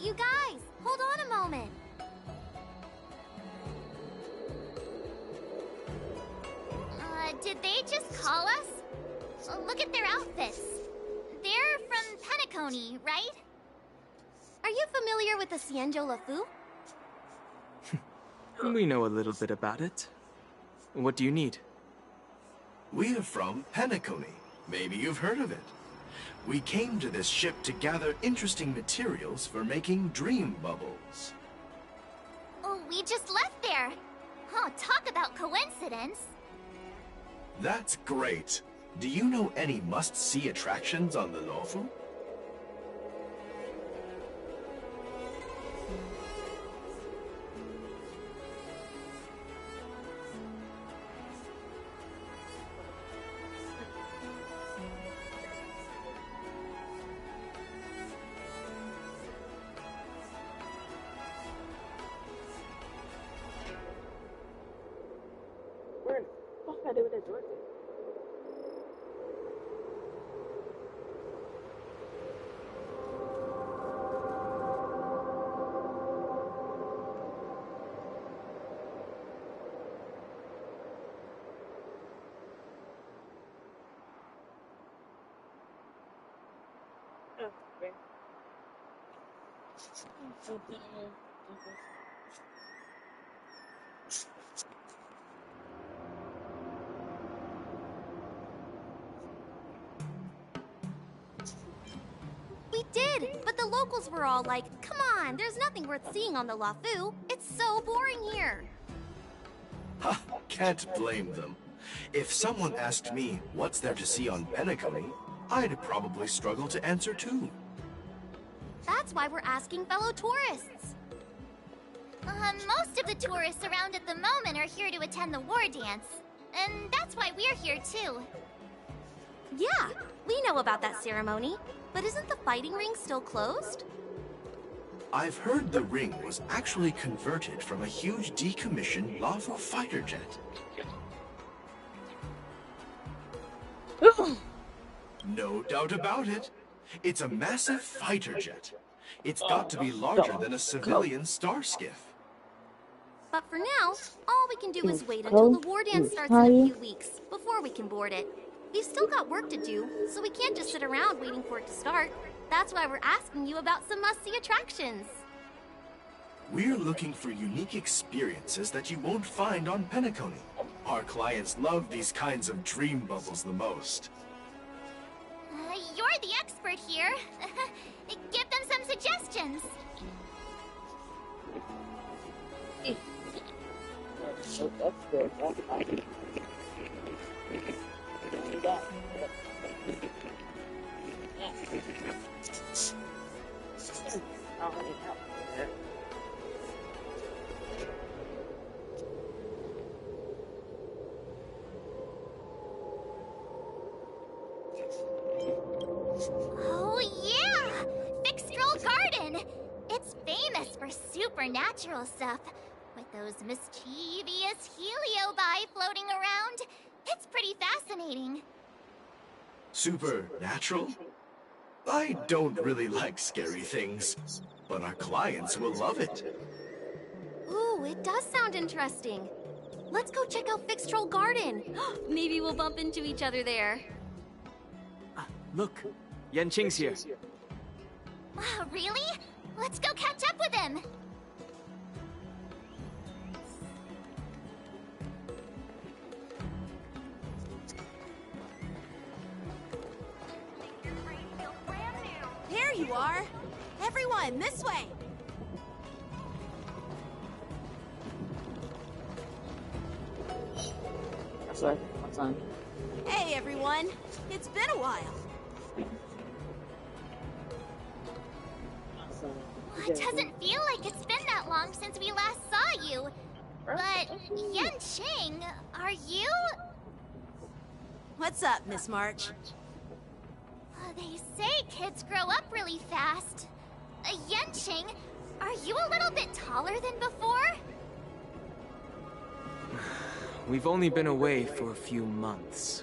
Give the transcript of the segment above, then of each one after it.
you guys! Hold on a moment. Did they just call us? Look at their outfits. They're from Penacony, right? Are you familiar with the Cienjo Lafu? We know a little bit about it. What do you need? We're from Penacony. Maybe you've heard of it. We came to this ship to gather interesting materials for making dream bubbles. Oh, we just left there. Oh, talk about coincidence. That's great. Do you know any must-see attractions on the Lofu? Where the fuck I do with that joystick? Oh, man. We did, but the locals were all like, come on, there's nothing worth seeing on the Lafu. It's so boring here. Ha! Can't blame them. If someone asked me what's there to see on Penacony, I'd probably struggle to answer too. That's why we're asking fellow tourists. Most of the tourists around at the moment are here to attend the war dance. And that's why we're here too. Yeah, we know about that ceremony. But isn't the fighting ring still closed? I've heard the ring was actually converted from a huge decommissioned Lafu fighter jet. No doubt about it. It's a massive fighter jet. It's got to be larger than a civilian star skiff. But for now, all we can do is wait until the war dance starts in a few weeks before we can board it. We've still got work to do, so we can't just sit around waiting for it to start. That's why we're asking you about some must-see attractions. We're looking for unique experiences that you won't find on Penacony. Our clients love these kinds of dream bubbles the most. You're the expert here. Give them some suggestions. Oh, that's good. That's fine. Oh yeah! Fixed-roll garden! It's famous for supernatural stuff, with those mischievous heliobi floating around. It's pretty fascinating. Supernatural? I don't really like scary things, but our clients will love it. Ooh, it does sound interesting. Let's go check out Fixed-roll garden. Maybe we'll bump into each other there. Look, Yanqing's here. Really? Let's go catch up with him. There you are! Everyone, this way! Sorry, what's on? Hey everyone! It's been a while! It doesn't feel like it's been that long since we last saw you. But, Yanqing, are you? What's up, Miss March? They say kids grow up really fast. Yanqing, are you a little bit taller than before? We've only been away for a few months.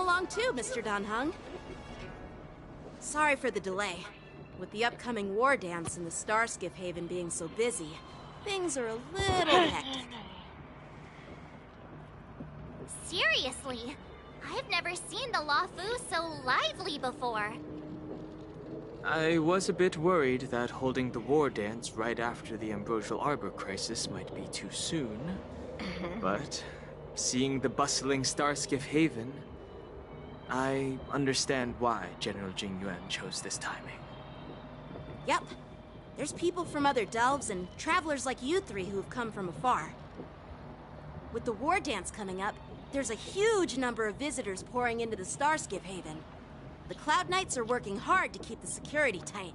come along too, Mr. Danhung. Sorry for the delay. With the upcoming war dance and the Starskiff Haven being so busy, things are a little hectic. Seriously, I've never seen the Lafu so lively before. I was a bit worried that holding the war dance right after the Ambrosial Arbor crisis might be too soon. But seeing the bustling Starskiff Haven, I understand why General Jing Yuan chose this timing. Yep. There's people from other delves and travelers like you three who've come from afar. With the war dance coming up, there's a huge number of visitors pouring into the Starskiff Haven. The Cloud Knights are working hard to keep the security tight.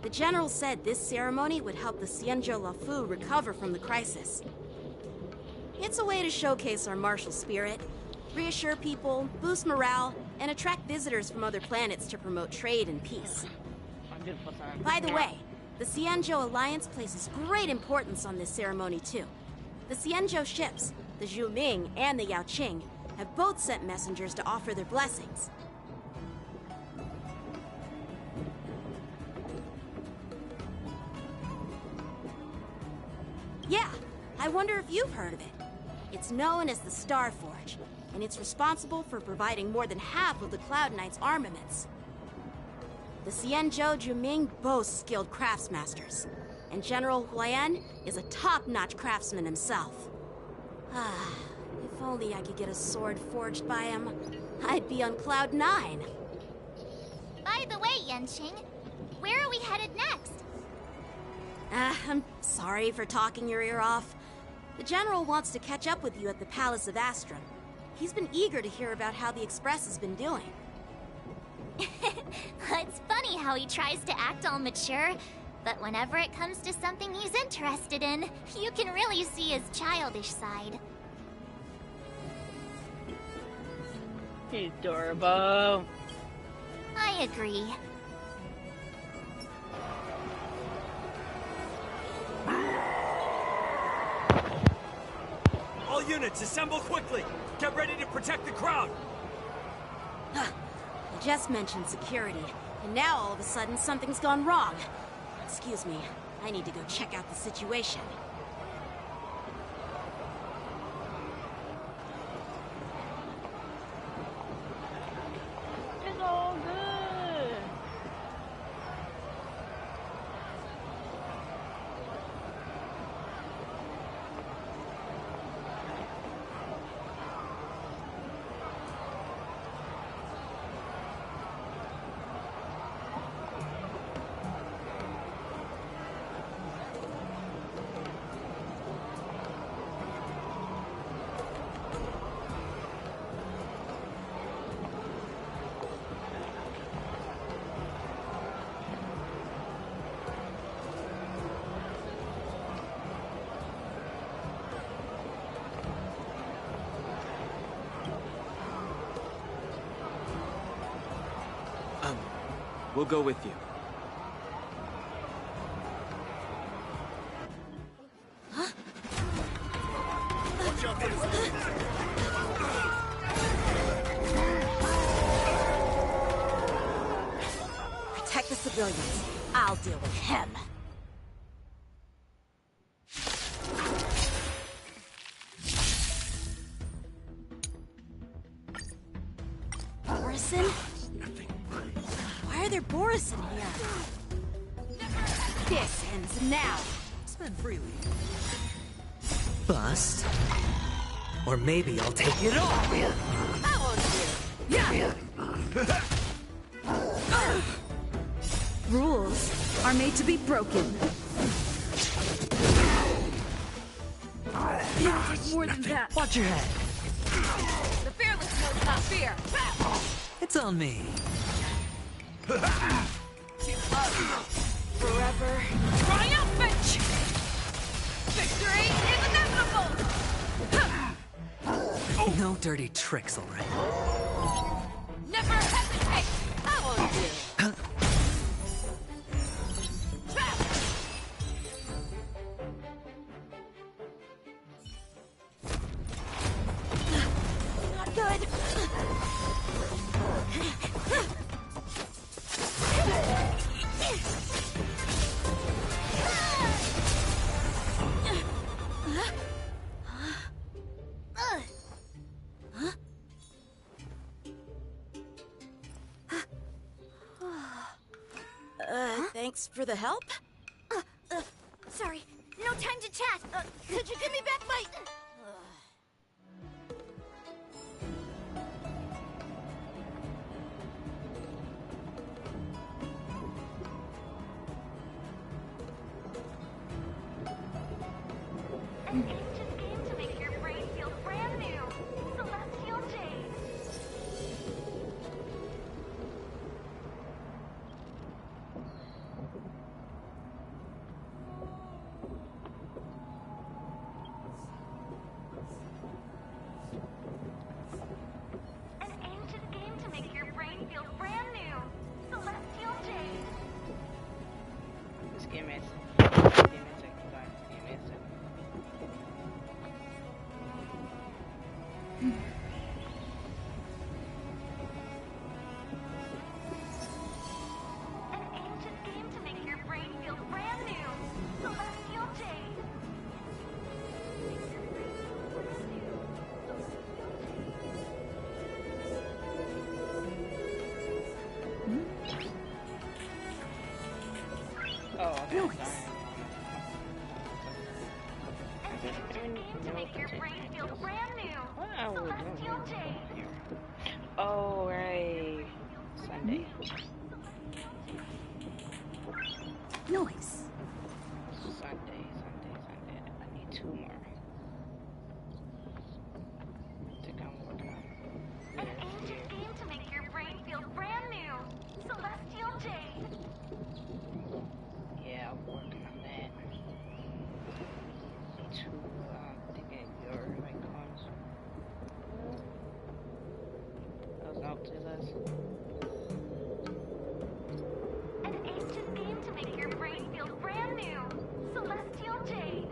The General said this ceremony would help the Xianzhou Lafu recover from the crisis. It's a way to showcase our martial spirit, reassure people, boost morale, and attract visitors from other planets to promote trade and peace. 100%. By the way, the Xianzhou Alliance places great importance on this ceremony too. The Xianzhou ships, the Zhu Ming and the Yaoqing, have both sent messengers to offer their blessings. Yeah, I wonder if you've heard of it. It's known as the Star Forge, and it's responsible for providing more than half of the Cloud Knight's armaments. The Xianzhou Juming boasts skilled craftsmasters, and General Huayan is a top-notch craftsman himself. Ah, if only I could get a sword forged by him, I'd be on Cloud 9. By the way, Yanqing, where are we headed next? I'm sorry for talking your ear off. The General wants to catch up with you at the Palace of Astrum. He's been eager to hear about how the Express has been doing. It's funny how he tries to act all mature, but whenever it comes to something he's interested in, you can really see his childish side. He's adorable. I agree. All units, assemble quickly! Get ready to protect the crowd! I just mentioned security, and now all of a sudden something's gone wrong. Excuse me, I need to go check out the situation. It's all good. We'll go with you. Protect the civilians. I'll deal with him. Borison? Why are there Borison here? This ends now. Spend freely. Bust. Or maybe I'll take it all! I won't do. Yeah. Rules are made to be broken. It'll take more than that. Watch your head. The fearless knows about fear. It's on me. Forever triumphant! Victory is inevitable! No dirty tricks, all right? Never hesitate! I won't do. Not good. Thanks for the help. Sorry, no time to chat. Could you give me back my... An ancient game to make your brain feel brand new. Celestial Jade. An ancient game to make your brain feel brand new. Celestial Jade. Just give me a second. Give me a second, guys. Give me a second. An ancient game to make your brain feel brand new. Celestial Jade. Oh, okay. Nice. Sorry. An ancient game to make your brain feel brand new. What are we doing Celestial Jade. here? Oh, right. Sunday. Nice. Sunday. I need 2 more. I think I'm working on An ancient game to make your brain feel brand new. Celestial Jade. Yeah, I'm working on that. To, thinking your icons. Those out to us. An ancient game to make your brain feel brand new. Celestial Jade.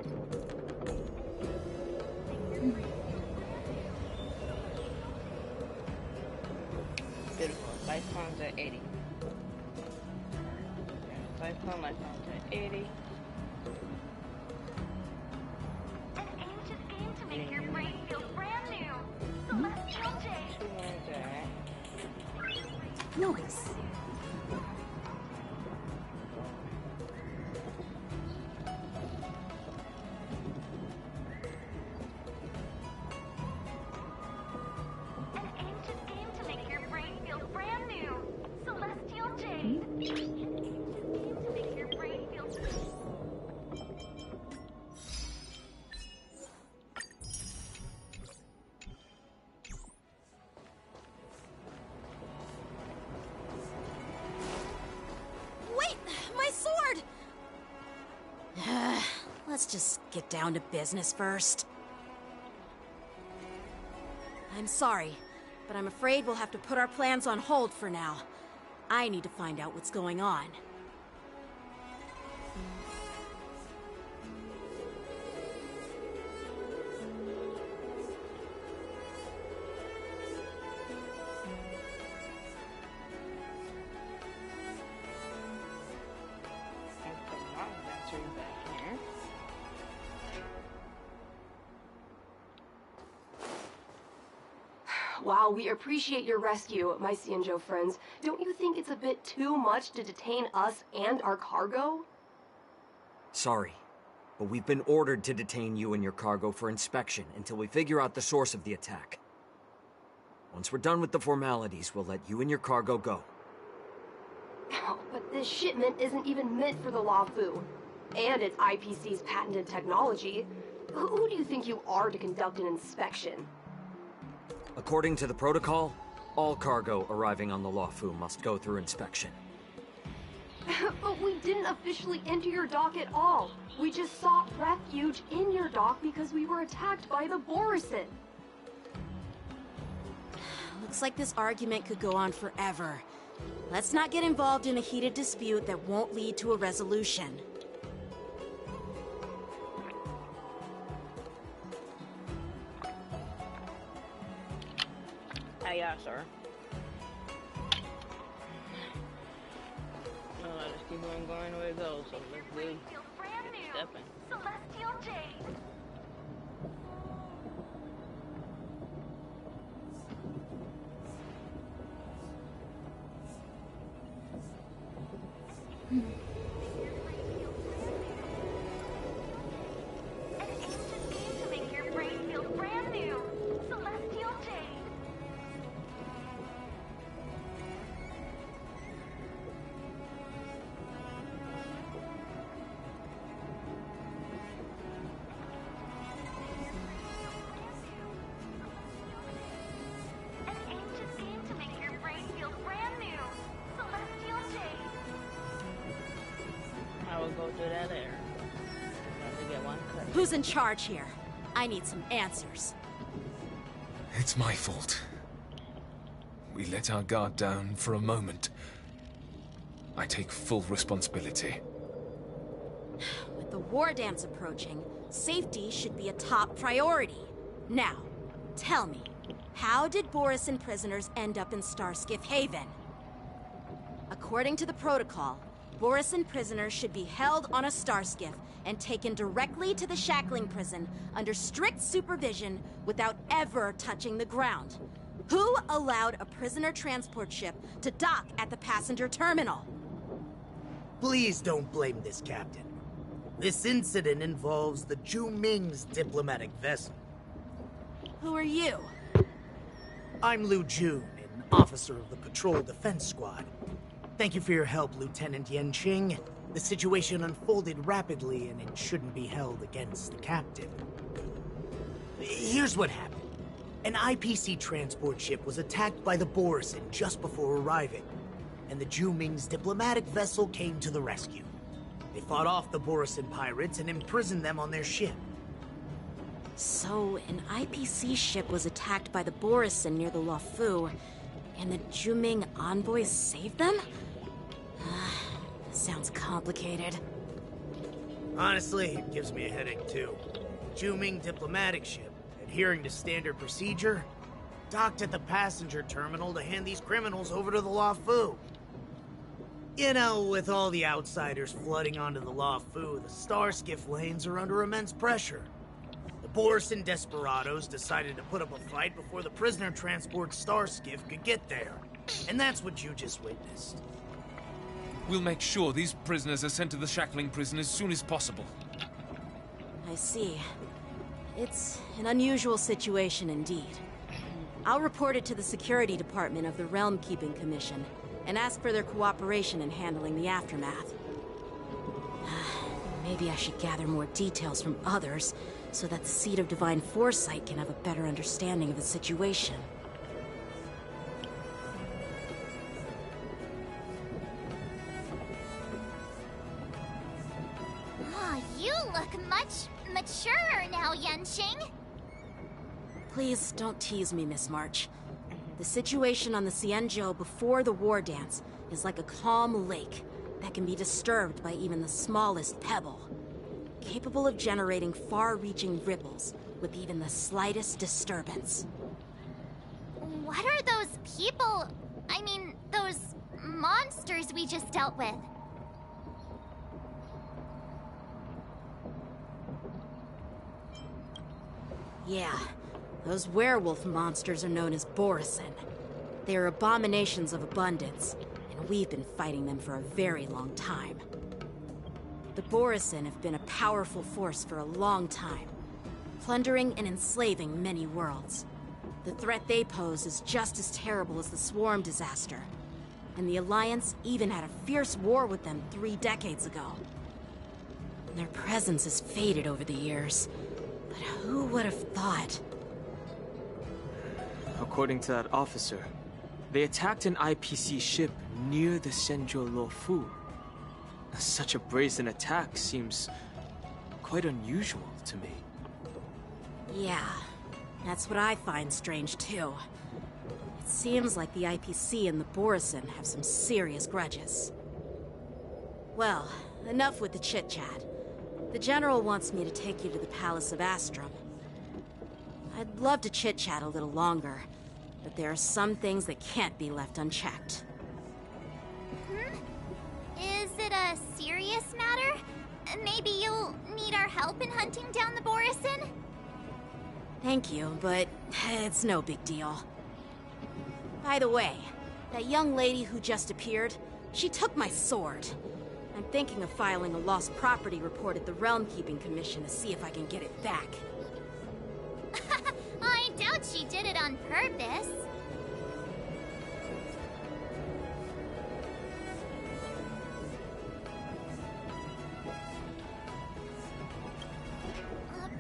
Beautiful. Life pounds at 80. Life pounds at 80. An ancient game to make your brain feel brand new. Celestial Jade. 2 more there. Nice. An ancient game to make your brain feel brand new. Celestial Jade. An ancient game to make your brain feel... Wait! My sword! Let's just get down to business first. I'm sorry, but I'm afraid we'll have to put our plans on hold for now. I need to find out what's going on. And put my battery back here. While we appreciate your rescue, my Cienjo friends, don't you think it's a bit too much to detain us and our cargo? Sorry, but we've been ordered to detain you and your cargo for inspection until we figure out the source of the attack. Once we're done with the formalities, we'll let you and your cargo go. But this shipment isn't even meant for the Lafu. And it's IPC's patented technology. Who do you think you are to conduct an inspection? According to the protocol, all cargo arriving on the Lafu must go through inspection. But we didn't officially enter your dock at all. We just sought refuge in your dock because we were attacked by the Borisin. Looks like this argument could go on forever. Let's not get involved in a heated dispute that won't lead to a resolution. Yeah, sir. No, let's keep on going where it goes. So let's do stepping. Celestial Jade. go through that later. You only get one cut. Who's in charge here? I need some answers. It's my fault. We let our guard down for a moment. I take full responsibility. With the war dance approaching, safety should be a top priority. Now, tell me, how did Borisin prisoners end up in Starskiff Haven? According to the protocol, Borisin prisoners should be held on a Starskiff and taken directly to the shackling prison under strict supervision without ever touching the ground. Who allowed a prisoner transport ship to dock at the passenger terminal? Please don't blame this captain. This incident involves the Ju Ming's diplomatic vessel. Who are you? I'm Liu Jun, an officer of the Patrol Defense Squad. Thank you for your help, Lieutenant Yanqing. The situation unfolded rapidly, and it shouldn't be held against the captain. Here's what happened. An IPC transport ship was attacked by the Borisin just before arriving, and the Ju Ming's diplomatic vessel came to the rescue. They fought off the Borisin pirates and imprisoned them on their ship. So, an IPC ship was attacked by the Borisin near the Luofu, and the Ju Ming envoys saved them? Sounds complicated. Honestly, it gives me a headache too. Ju Ming diplomatic ship, adhering to standard procedure, docked at the passenger terminal to hand these criminals over to the Luofu. You know, with all the outsiders flooding onto the Luofu, the Starskiff lanes are under immense pressure. The Borisin desperados decided to put up a fight before the prisoner transport Starskiff could get there. And that's what you just witnessed. We'll make sure these prisoners are sent to the shackling prison as soon as possible. I see. It's an unusual situation indeed. I'll report it to the security department of the Realm Keeping Commission and ask for their cooperation in handling the aftermath. Maybe I should gather more details from others so that the Seed of Divine Foresight can have a better understanding of the situation. You look much maturer now, Yanqing. Please don't tease me, Miss March. The situation on the Xianzhou before the war dance is like a calm lake that can be disturbed by even the smallest pebble, capable of generating far-reaching ripples with even the slightest disturbance. What are those people? I mean, those monsters we just dealt with? Yeah, those werewolf monsters are known as Borisin. They are abominations of abundance, and we've been fighting them for a very long time. The Borisin have been a powerful force for a long time, plundering and enslaving many worlds. The threat they pose is just as terrible as the Swarm disaster, and the Alliance even had a fierce war with them 3 decades ago. Their presence has faded over the years, but who would have thought? According to that officer, they attacked an IPC ship near the Shenzhou Luofu. Such a brazen attack seems quite unusual to me. Yeah, that's what I find strange too. It seems like the IPC and the Borisin have some serious grudges. Well, enough with the chit-chat. The General wants me to take you to the Palace of Astrum. I'd love to chit-chat a little longer, but there are some things that can't be left unchecked. Is it a serious matter? Maybe you'll need our help in hunting down the Borisin? Thank you, but it's no big deal. By the way, that young lady who just appeared, she took my sword. I'm thinking of filing a lost property report at the Realm Keeping Commission to see if I can get it back. I doubt she did it on purpose.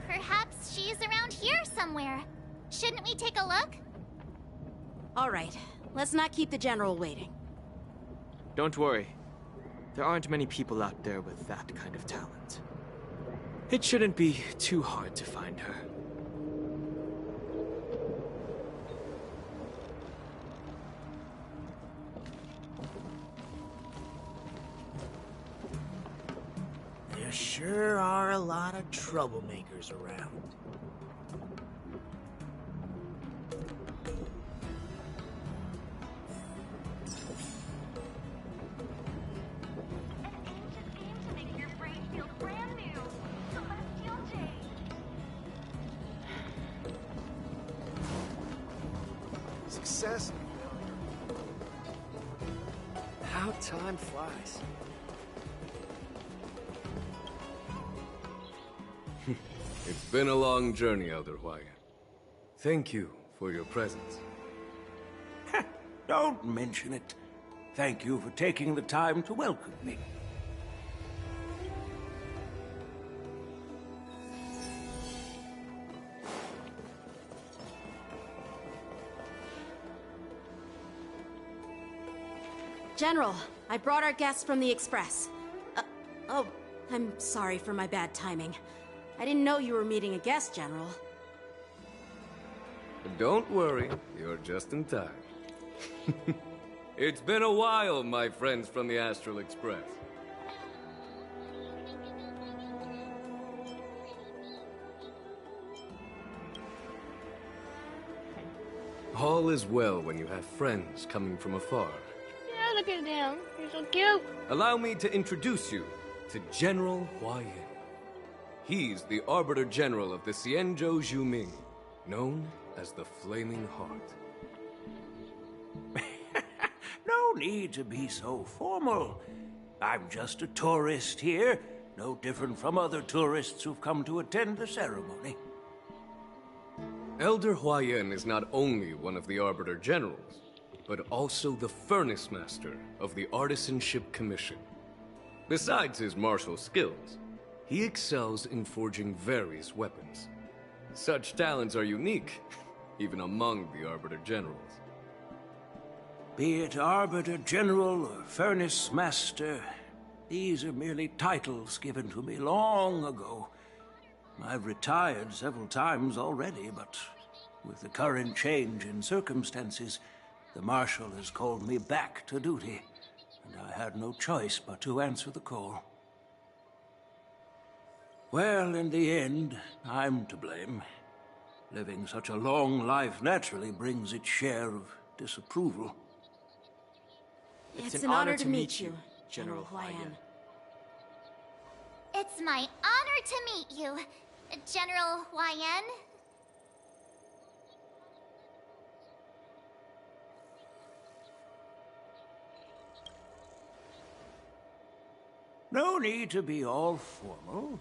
Perhaps she's around here somewhere. Shouldn't we take a look? All right, let's not keep the General waiting. Don't worry. There aren't many people out there with that kind of talent. It shouldn't be too hard to find her. There sure are a lot of troublemakers around. Success. How time flies. It's been a long journey, Elder Hwyan. Thank you for your presence. Don't mention it. Thank you for taking the time to welcome me. General, I brought our guests from the Express. Oh, I'm sorry for my bad timing. I didn't know you were meeting a guest, General. Don't worry, you're just in time. It's been a while, my friends from the Astral Express. All is well when you have friends coming from afar. Yeah, look at him. You're so cute. Allow me to introduce you to General Hwyan. He's the Arbiter General of the Xianzhou Zhuming, known as the Flaming Heart. No need to be so formal. I'm just a tourist here, no different from other tourists who've come to attend the ceremony. Elder Hwyan is not only one of the Arbiter Generals, but also the Furnace Master of the Artisanship Commission. Besides his martial skills, he excels in forging various weapons. Such talents are unique, even among the Arbiter Generals. Be it Arbiter General or Furnace Master, these are merely titles given to me long ago. I've retired several times already, but with the current change in circumstances, the Marshal has called me back to duty, and I had no choice but to answer the call. Well, in the end, I'm to blame. Living such a long life naturally brings its share of disapproval. It's an honor to meet you, General Hwyan. It's my honor to meet you, General Hwyan. No need to be all formal.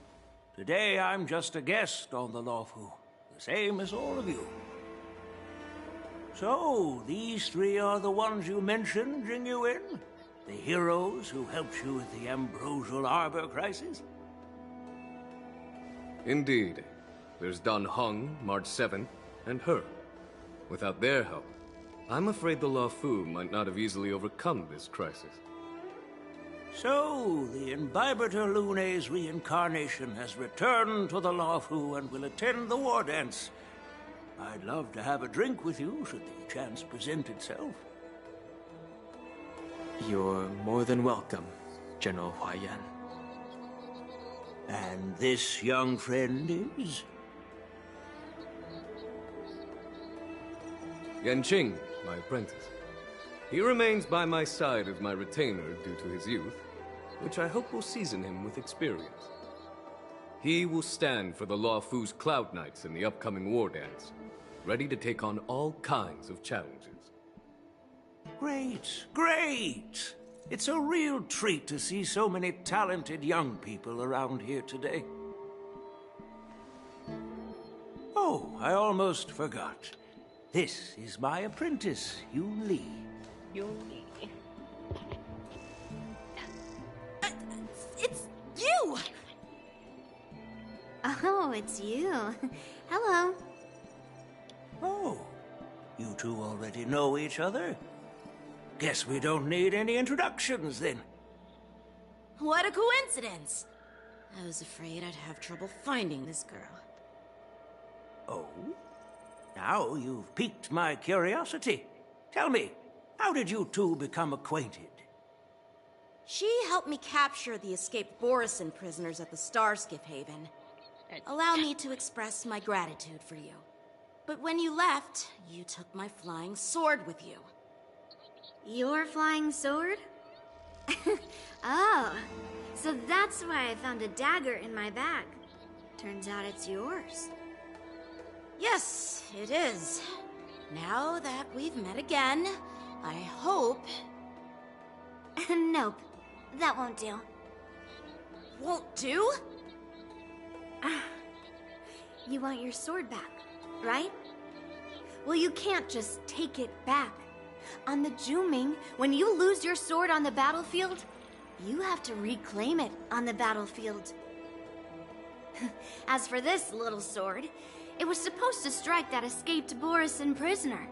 Today I'm just a guest on the Luofu, the same as all of you. So, these three are the ones you mentioned, Jingyuin? The heroes who helped you with the Ambrosial Arbor crisis? Indeed. There's Don Hung, March 7th, and her. Without their help, I'm afraid the Luofu might not have easily overcome this crisis. So, the Imbibitor Lune's reincarnation has returned to the Luofu and will attend the war dance. I'd love to have a drink with you, should the chance present itself. You're more than welcome, General Hwyan. And this young friend is? Yanqing, my apprentice. He remains by my side as my retainer due to his youth, which I hope will season him with experience. He will stand for the Luofu's Cloud Knights in the upcoming war dance, ready to take on all kinds of challenges. Great, great! It's a real treat to see so many talented young people around here today. Oh, I almost forgot. This is my apprentice, Yun Li. Yun Li. It's you! Oh, it's you. Hello. Oh, you two already know each other? Guess we don't need any introductions, then. What a coincidence! I was afraid I'd have trouble finding this girl. Oh? Now you've piqued my curiosity. Tell me, how did you two become acquainted? She helped me capture the escaped Borison prisoners at the Starskiff Haven. Allow me to express my gratitude for you. But when you left, you took my flying sword with you. Your flying sword? Oh, so that's why I found a dagger in my bag. Turns out it's yours. Yes, it is. Now that we've met again, I hope... Nope, that won't do. Won't do? You want your sword back, right? Well, you can't just take it back. On the Juming, when you lose your sword on the battlefield, you have to reclaim it on the battlefield. As for this little sword, it was supposed to strike that escaped Borison prisoner.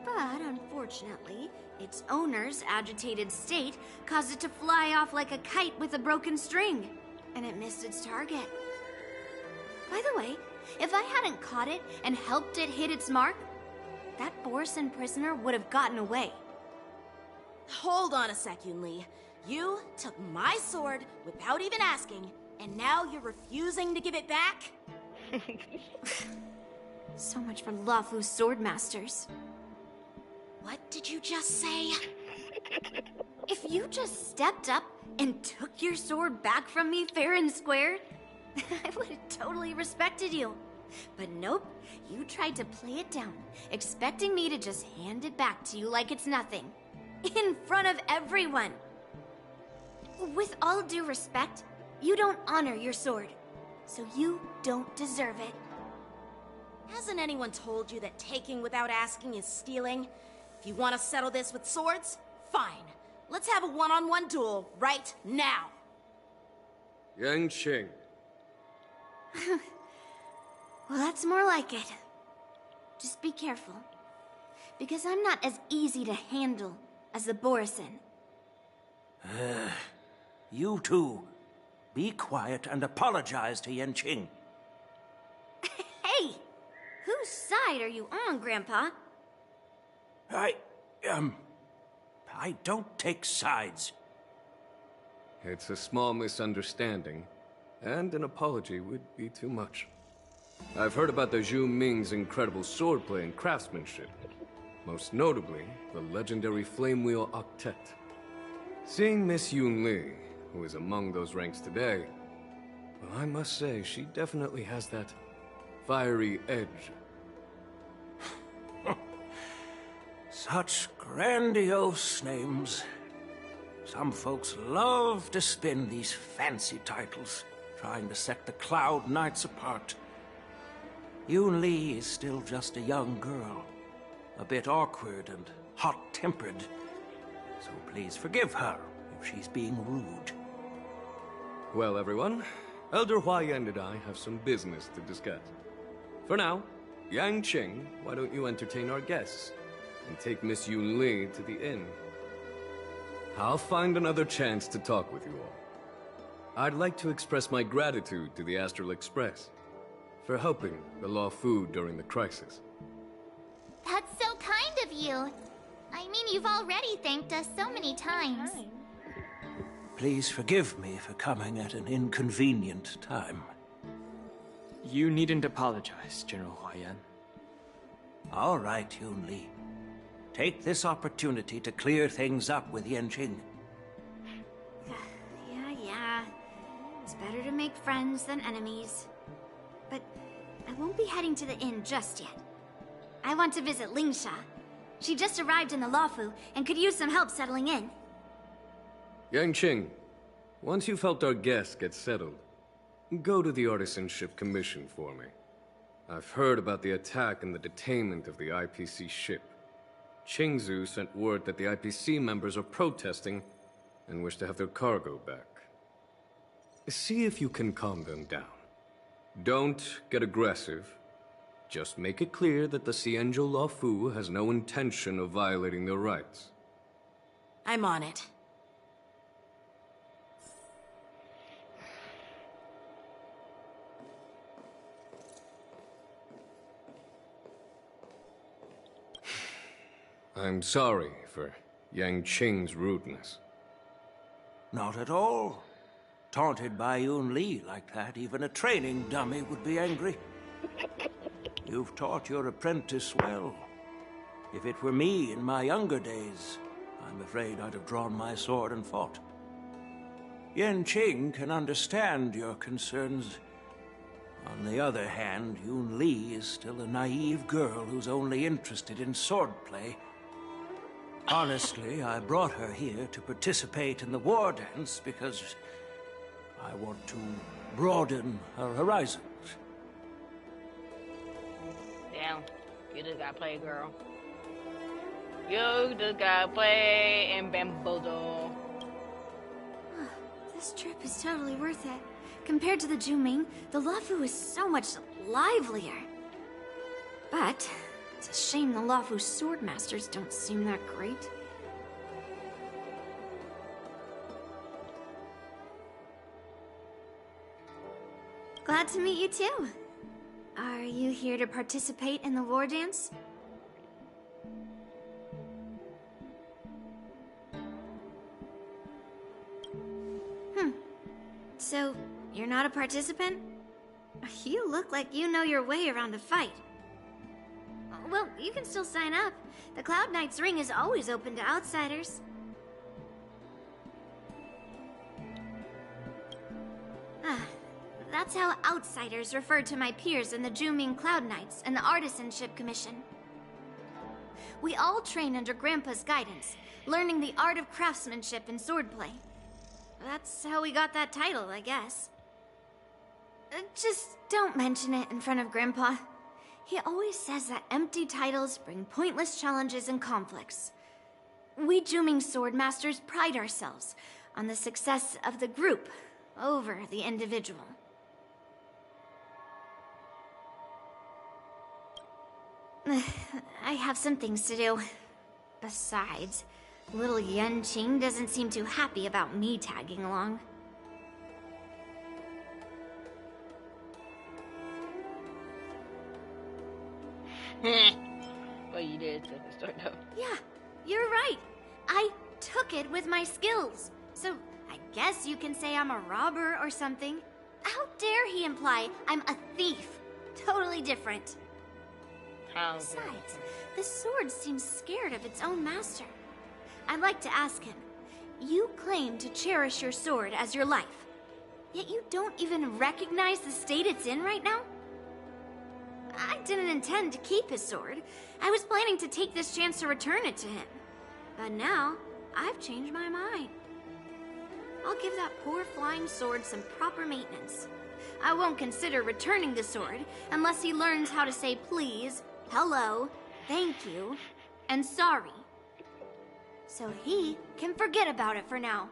But unfortunately, its owner's agitated state caused it to fly off like a kite with a broken string, and it missed its target. By the way, if I hadn't caught it and helped it hit its mark, that Borison prisoner would have gotten away. Hold on a sec, Yunli. You took my sword without even asking, and now you're refusing to give it back? So much for Luofu's swordmasters. What did you just say? If you just stepped up and took your sword back from me fair and square, I would have totally respected you. But nope, you tried to play it down, expecting me to just hand it back to you like it's nothing. In front of everyone. With all due respect, you don't honor your sword, so you don't deserve it. Hasn't anyone told you that taking without asking is stealing? If you want to settle this with swords, fine. Let's have a one-on-one duel right now. Yanqing. Well, that's more like it. Just be careful, because I'm not as easy to handle as the Borison. You two, be quiet and apologize to Yanqing. Hey! Whose side are you on, Grandpa? I don't take sides. It's a small misunderstanding, and an apology would be too much. I've heard about the Zhu Ming's incredible swordplay and craftsmanship. Most notably, the legendary Flame Wheel Octet. Seeing Miss Yunli, who is among those ranks today, well, I must say, she definitely has that fiery edge. Such grandiose names. Some folks love to spin these fancy titles, trying to set the Cloud Knights apart. Yunli is still just a young girl, a bit awkward and hot-tempered. So please forgive her if she's being rude. Well, everyone, Elder Huayan and I have some business to discuss. For now, Yanqing, why don't you entertain our guests and take Miss Yunli to the inn? I'll find another chance to talk with you all. I'd like to express my gratitude to the Astral Express for helping the Luofu during the crisis. That's so kind of you. I mean, you've already thanked us so many times. Please forgive me for coming at an inconvenient time. You needn't apologize, General Huayan. All right, Yunli. Take this opportunity to clear things up with Yanqing. Yeah. It's better to make friends than enemies. But I won't be heading to the inn just yet. I want to visit Lingsha. She just arrived in the Luofu and could use some help settling in. Yanqing, once you've helped our guests get settled, go to the Artisanship Commission for me. I've heard about the attack and the detainment of the IPC ship. Qingzu sent word that the IPC members are protesting and wish to have their cargo back. See if you can calm them down. Don't get aggressive. Just make it clear that the Xianzhou Luofu has no intention of violating their rights. I'm on it. I'm sorry for Yang Qing's rudeness. Not at all. Taunted by Yun Li like that, even a training dummy would be angry. You've taught your apprentice well. If it were me in my younger days, I'm afraid I'd have drawn my sword and fought. Yan Qing can understand your concerns. On the other hand, Yun Li is still a naive girl who's only interested in swordplay. Honestly, I brought her here to participate in the war dance because I want to broaden her horizons. Damn, you just gotta play, girl. You just gotta play and bamboozle. This trip is totally worth it. Compared to the Juming, the Luofu is so much livelier. But it's a shame the Luofu swordmasters don't seem that great. Glad to meet you too. Are you here to participate in the war dance? So, you're not a participant? You look like you know your way around a fight. Well, you can still sign up. The Cloud Knight's ring is always open to outsiders. That's how outsiders refer to my peers in the Juming Cloud Knights and the Artisanship Commission. We all train under Grandpa's guidance, learning the art of craftsmanship and swordplay. That's how we got that title, I guess. Just don't mention it in front of Grandpa. He always says that empty titles bring pointless challenges and conflicts. We Juming swordmasters pride ourselves on the success of the group over the individual. I have some things to do. Besides, little Yan Qing doesn't seem too happy about me tagging along. Well, you did take the start though. Yeah, you're right. I took it with my skills. So I guess you can say I'm a robber or something. How dare he imply I'm a thief? Totally different. Besides, the sword seems scared of its own master. I'd like to ask him, you claim to cherish your sword as your life, yet you don't even recognize the state it's in right now? I didn't intend to keep his sword. I was planning to take this chance to return it to him. But now, I've changed my mind. I'll give that poor flying sword some proper maintenance. I won't consider returning the sword unless he learns how to say please, hello, thank you, and sorry. So he can forget about it for now.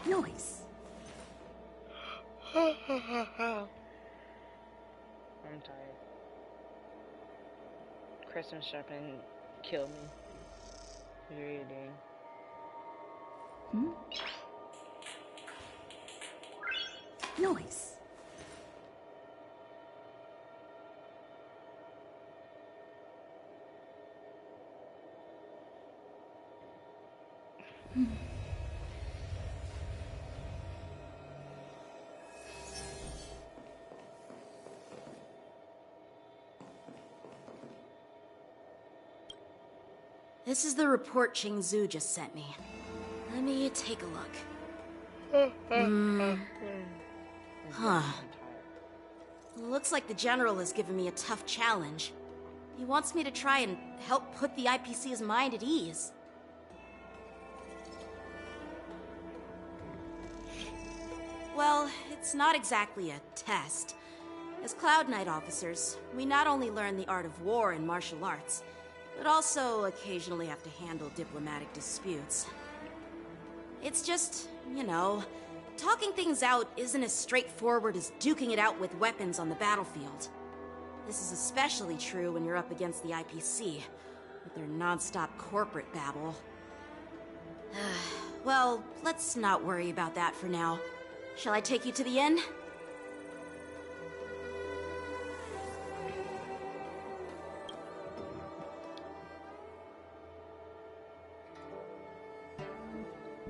Noise. I'm tired. Christmas shopping killed me. It really did. Noise. This is the report Ching Zhu just sent me. Let me take a look. Huh. Looks like the General has given me a tough challenge. He wants me to try and help put the IPC's mind at ease. Well, it's not exactly a test. As Cloud Knight officers, we not only learn the art of war and martial arts, but also occasionally have to handle diplomatic disputes. It's just, you know, talking things out isn't as straightforward as duking it out with weapons on the battlefield. This is especially true when you're up against the IPC, with their non-stop corporate babble. Well, let's not worry about that for now. Shall I take you to the inn?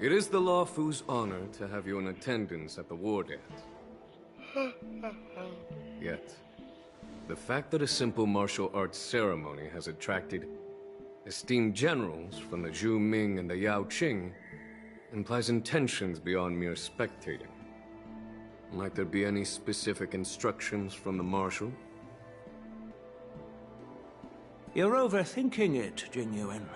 It is the Lawfu's honor to have you in attendance at the war dance. Yet, the fact that a simple martial arts ceremony has attracted esteemed generals from the Zhu Ming and the Yao Qing implies intentions beyond mere spectating. Might there be any specific instructions from the Marshal? You're overthinking it, Jingyuan.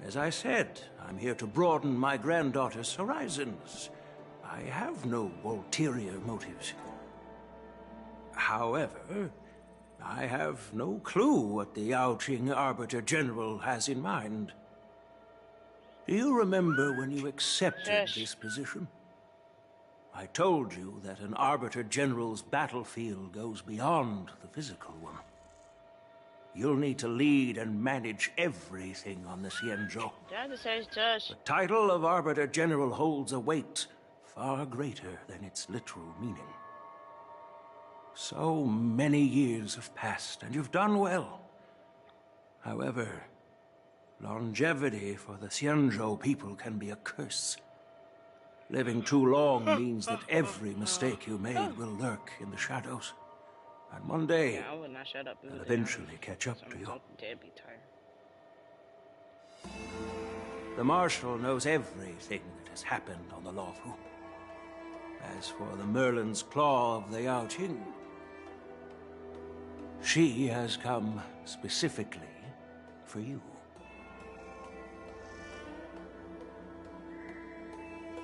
As I said, I'm here to broaden my granddaughter's horizons. I have no ulterior motives. However, I have no clue what the Yaoqing Arbiter General has in mind. Do you remember when you accepted this position? I told you that an Arbiter General's battlefield goes beyond the physical one. You'll need to lead and manage everything on the Xianzhou. The title of Arbiter General holds a weight far greater than its literal meaning. So many years have passed, and you've done well. However, longevity for the Xianzhou people can be a curse. Living too long means that every mistake you made will lurk in the shadows. And one day, I would not shut up. they'll eventually catch up to you. Dead be tired. The Marshal knows everything that has happened on the Lawfu. As for the Merlin's Claw of the Yaoqing, she has come specifically for you.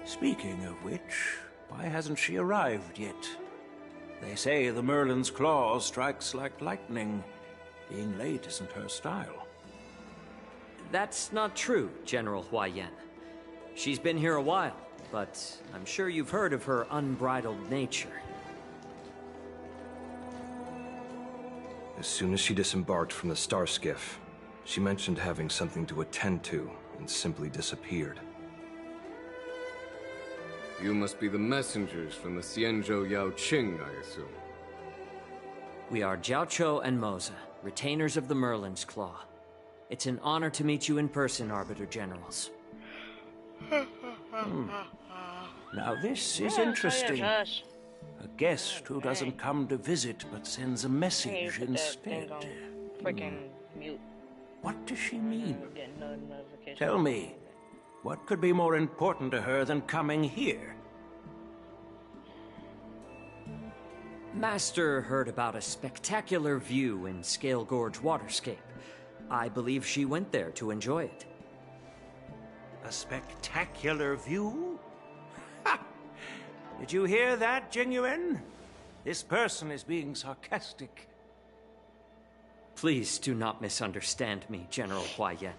Speaking of which, why hasn't she arrived yet? They say the Merlin's Claw strikes like lightning. Being late isn't her style. That's not true, General Huaiyan. She's been here a while, but I'm sure you've heard of her unbridled nature. As soon as she disembarked from the star skiff, she mentioned having something to attend to and simply disappeared. You must be the messengers from the Xianzhou Yaoqing, I assume. We are Jiaoqiu and Moza, retainers of the Merlin's Claw. It's an honor to meet you in person, Arbiter Generals. Now this is interesting. A guest who doesn't come to visit but sends a message instead. Freaking mute. What does she mean? No notification. Tell me, what could be more important to her than coming here? Master heard about a spectacular view in Scale Gorge Waterscape. I believe she went there to enjoy it. A spectacular view? Ha! Did you hear that, Jingyuan? This person is being sarcastic. Please do not misunderstand me, General Huaiyan.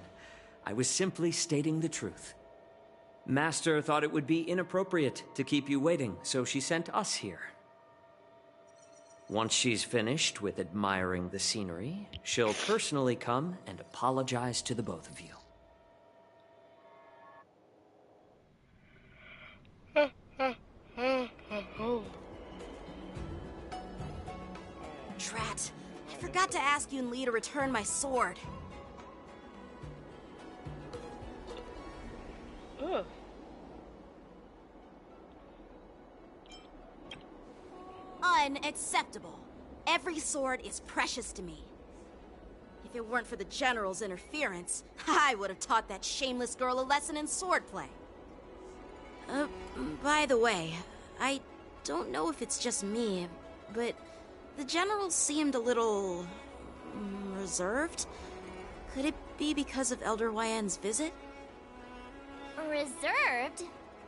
I was simply stating the truth. Master thought it would be inappropriate to keep you waiting, so she sent us here. Once she's finished with admiring the scenery, she'll personally come and apologize to the both of you. Drat. I forgot to ask Yun Li to return my sword. Ugh. Unacceptable. Every sword is precious to me. If it weren't for the General's interference, I would have taught that shameless girl a lesson in swordplay. By the way, I don't know if it's just me, but the General seemed a little reserved. Could it be because of Elder Huaiyan's visit? Reserved?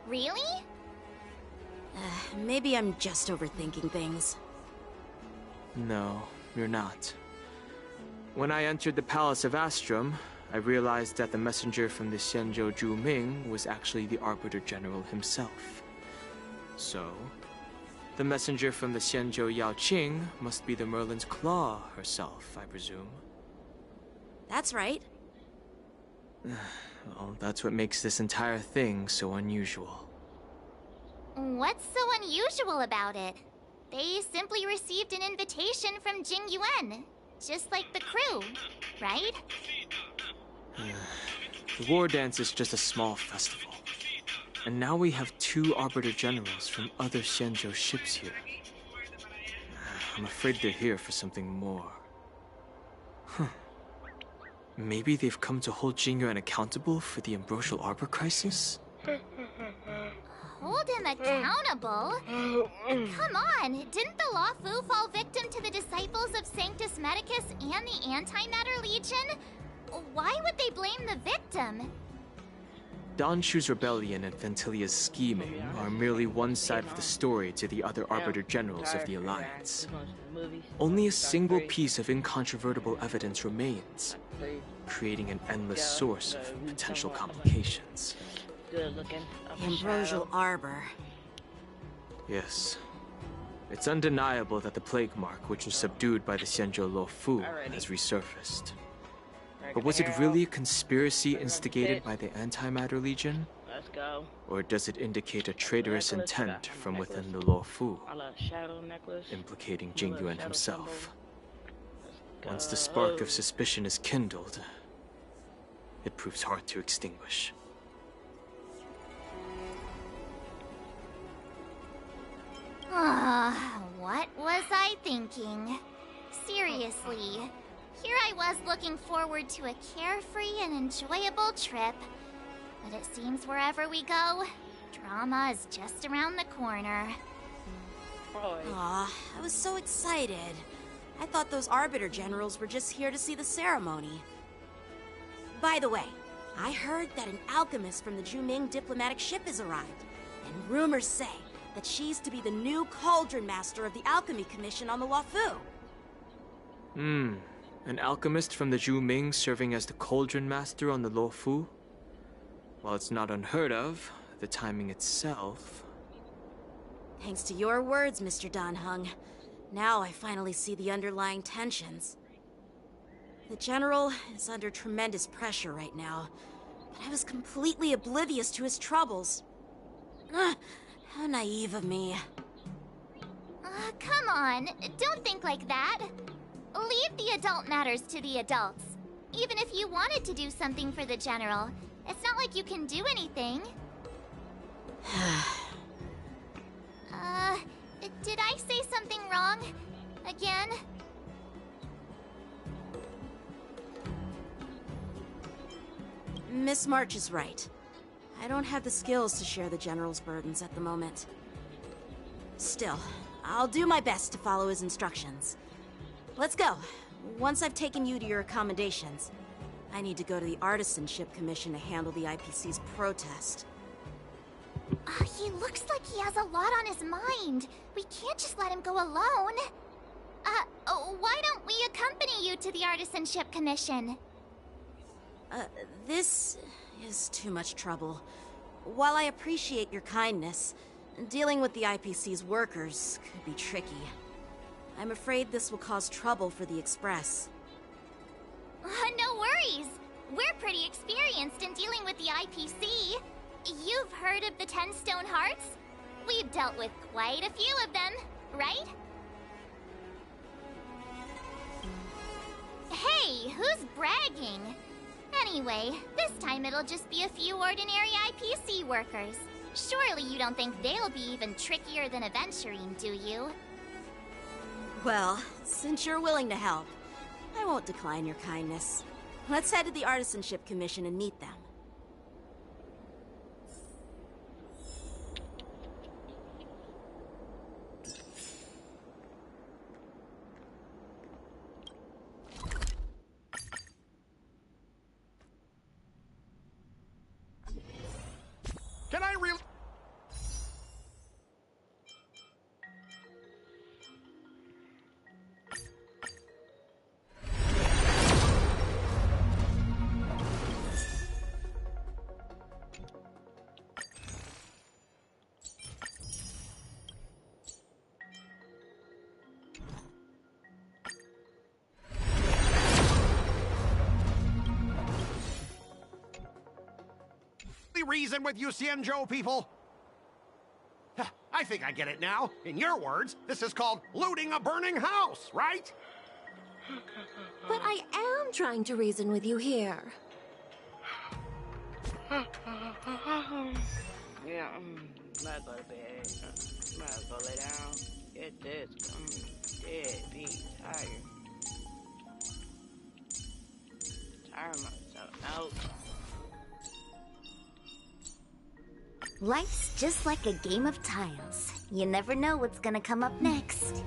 Really? Maybe I'm just overthinking things. No, you're not. When I entered the Palace of Astrum, I realized that the messenger from the Xianzhou Zhu Ming was actually the Arbiter General himself. So, the messenger from the Xianzhou Yao Qing must be the Merlin's Claw herself, I presume. That's right. Well, that's what makes this entire thing so unusual. What's so unusual about it? They simply received an invitation from Jing Yuan, just like the crew, right? The war dance is just a small festival. And now we have 2 Arbiter Generals from other Xianzhou ships here. I'm afraid they're here for something more. Maybe they've come to hold Jingyuan accountable for the Ambrosial Arbor crisis? Hold him accountable? Come on, didn't the Luofu fall victim to the disciples of Sanctus Medicus and the Antimatter Legion? Why would they blame the victim? Dan Shu's rebellion and Ventilia's scheming are merely one side of the story to the other Arbiter Generals of the Alliance. Only a single piece of incontrovertible evidence remains, creating an endless source of potential complications. Good looking. The Ambrosial Arbor. Yes. It's undeniable that the plague mark, which was subdued by the Xianzhou Luofu, has resurfaced. But was it really a conspiracy instigated by the Antimatter Legion? Let's go. Or does it indicate a traitorous intent from within the Luofu, Shadow necklace. implicating Jingyuan himself? Once the spark of suspicion is kindled, it proves hard to extinguish. What was I thinking? Seriously, here I was looking forward to a carefree and enjoyable trip. But it seems wherever we go, drama is just around the corner. Aw, I was so excited. I thought those Arbiter Generals were just here to see the ceremony. By the way, I heard that an alchemist from the Zhuming diplomatic ship has arrived. And rumors say that she's to be the new Cauldron Master of the Alchemy Commission on the Luofu. An alchemist from the Zhu Ming serving as the Cauldron Master on the Luofu? While it's not unheard of, the timing itself... Thanks to your words, Mr. Dan Heng. Now I finally see the underlying tensions. The General is under tremendous pressure right now, but I was completely oblivious to his troubles. How naive of me. Come on, don't think like that. Leave the adult matters to the adults. Even if you wanted to do something for the General, it's not like you can do anything. Did I say something wrong? Again? Miss March is right. I don't have the skills to share the General's burdens at the moment. Still, I'll do my best to follow his instructions. Let's go. Once I've taken you to your accommodations, I need to go to the Artisanship Commission to handle the IPC's protest. He looks like he has a lot on his mind. We can't just let him go alone. Why don't we accompany you to the Artisanship Commission? This is too much trouble. While I appreciate your kindness, dealing with the IPC's workers could be tricky. I'm afraid this will cause trouble for the Express. No worries. We're pretty experienced in dealing with the IPC. You've heard of the 10 Stone Hearts? We've dealt with quite a few of them, right? Hey, who's bragging? Anyway, this time it'll just be a few ordinary IPC workers. Surely you don't think they'll be even trickier than Aventurine, do you? Well, since you're willing to help, I won't decline your kindness. Let's head to the Artisanship Commission and meet them. Can I really... really reason with you Xianzhou people? I think I get it now. In your words, this is called looting a burning house, right? But I am trying to reason with you here. Yeah, might go to bed. Might go lay down. Get this. I'm dead beat. Tired. Tire myself out. Life's just like a game of tiles. You never know what's gonna come up next.